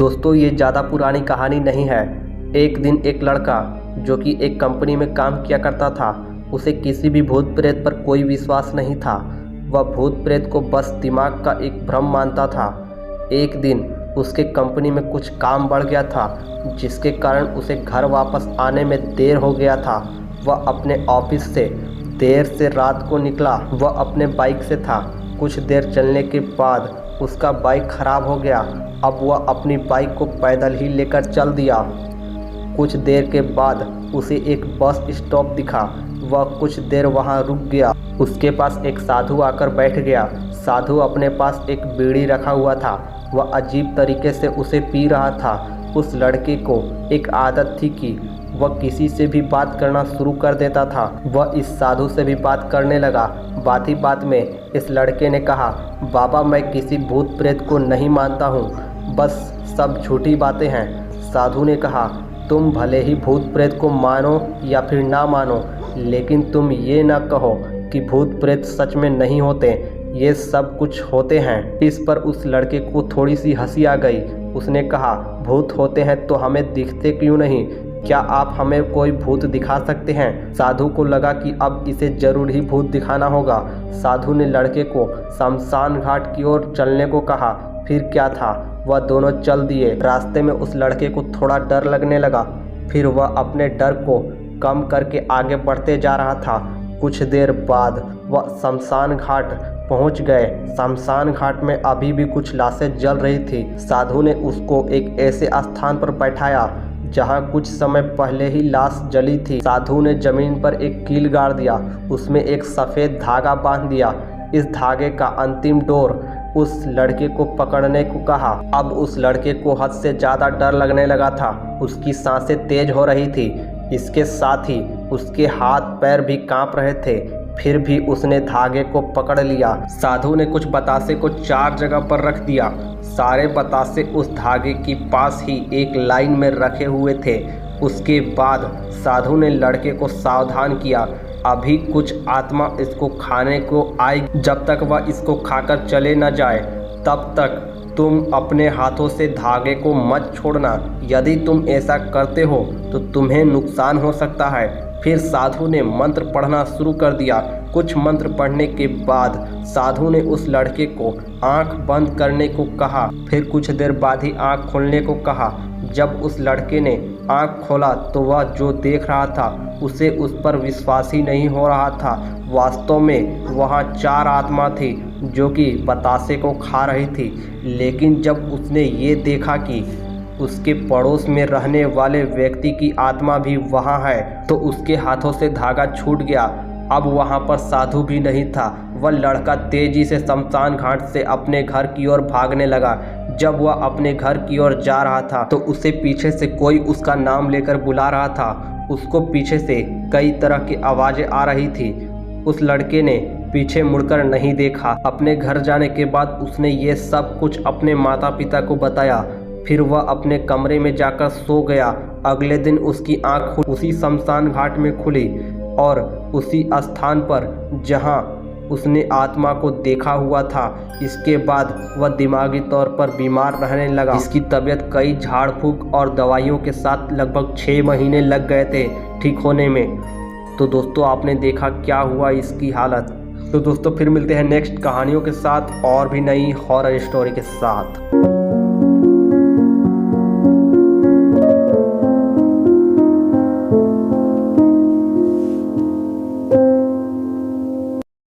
दोस्तों ये ज़्यादा पुरानी कहानी नहीं है। एक दिन एक लड़का जो कि एक कंपनी में काम किया करता था, उसे किसी भी भूत प्रेत पर कोई विश्वास नहीं था। वह भूत प्रेत को बस दिमाग का एक भ्रम मानता था। एक दिन उसके कंपनी में कुछ काम बढ़ गया था, जिसके कारण उसे घर वापस आने में देर हो गया था। वह अपने ऑफिस से देर से रात को निकला। वह अपने बाइक से था। कुछ देर चलने के बाद उसका बाइक खराब हो गया। अब वह अपनी बाइक को पैदल ही लेकर चल दिया। कुछ देर के बाद उसे एक बस स्टॉप दिखा। वह कुछ देर वहां रुक गया। उसके पास एक साधु आकर बैठ गया। साधु अपने पास एक बीड़ी रखा हुआ था। वह अजीब तरीके से उसे पी रहा था। उस लड़के को एक आदत थी कि वह किसी से भी बात करना शुरू कर देता था। वह इस साधु से भी बात करने लगा। बात ही बात में इस लड़के ने कहा, बाबा मैं किसी भूत प्रेत को नहीं मानता हूँ, बस सब झूठी बातें हैं। साधु ने कहा, तुम भले ही भूत प्रेत को मानो या फिर ना मानो, लेकिन तुम ये ना कहो कि भूत प्रेत सच में नहीं होते, ये सब कुछ होते हैं। इस पर उस लड़के को थोड़ी सी हंसी आ गई। उसने कहा, भूत होते हैं तो हमें दिखते क्यों नहीं? क्या आप हमें कोई भूत दिखा सकते हैं? साधु को लगा कि अब इसे जरूर ही भूत दिखाना होगा। साधु ने लड़के को शमशान घाट की ओर चलने को कहा। फिर क्या था, वह दोनों चल दिए। रास्ते में उस लड़के को थोड़ा डर लगने लगा। फिर वह अपने डर को कम करके आगे बढ़ते जा रहा था। कुछ देर बाद वह शमशान घाट पहुंच गए। शमशान घाट में अभी भी कुछ लाशें जल रही थी। साधु ने उसको एक ऐसे स्थान पर बैठाया जहां कुछ समय पहले ही लाश जली थी। साधु ने जमीन पर एक कील गाड़ दिया। उसमें एक सफ़ेद धागा बांध दिया। इस धागे का अंतिम डोर उस लड़के को पकड़ने को कहा। अब उस लड़के को हद से ज़्यादा डर लगने लगा था। उसकी सांसें तेज हो रही थी। इसके साथ ही उसके हाथ पैर भी कांप रहे थे। फिर भी उसने धागे को पकड़ लिया। साधु ने कुछ बतासे को 4 जगह पर रख दिया। सारे बतासे उस धागे के पास ही एक लाइन में रखे हुए थे। उसके बाद साधु ने लड़के को सावधान किया, अभी कुछ आत्मा इसको खाने को आएगी। जब तक वह इसको खाकर चले न जाए तब तक तुम अपने हाथों से धागे को मत छोड़ना। यदि तुम ऐसा करते हो तो तुम्हें नुकसान हो सकता है। फिर साधु ने मंत्र पढ़ना शुरू कर दिया। कुछ मंत्र पढ़ने के बाद साधु ने उस लड़के को आंख बंद करने को कहा। फिर कुछ देर बाद ही आंख खोलने को कहा। जब उस लड़के ने आंख खोला तो वह जो देख रहा था उसे उस पर विश्वास ही नहीं हो रहा था। वास्तव में वहाँ 4 आत्मा थी जो कि बतासे को खा रही थी। लेकिन जब उसने ये देखा कि उसके पड़ोस में रहने वाले व्यक्ति की आत्मा भी वहाँ है तो उसके हाथों से धागा छूट गया। अब वहाँ पर साधु भी नहीं था। वह लड़का तेजी से शमशान घाट से अपने घर की ओर भागने लगा। जब वह अपने घर की ओर जा रहा था तो उसे पीछे से कोई उसका नाम लेकर बुला रहा था। उसको पीछे से कई तरह की आवाज़ें आ रही थी। उस लड़के ने पीछे मुड़कर नहीं देखा। अपने घर जाने के बाद उसने ये सब कुछ अपने माता पिता को बताया। फिर वह अपने कमरे में जाकर सो गया। अगले दिन उसकी आंख उसी शमशान घाट में खुली और उसी स्थान पर जहां उसने आत्मा को देखा हुआ था। इसके बाद वह दिमागी तौर पर बीमार रहने लगा। इसकी तबीयत कई झाड़ फूंक और दवाइयों के साथ लगभग 6 महीने लग गए थे ठीक होने में। तो दोस्तों आपने देखा क्या हुआ इसकी हालत। तो दोस्तों फिर मिलते हैं नेक्स्ट कहानियों के साथ और भी नई हॉरर स्टोरी के साथ।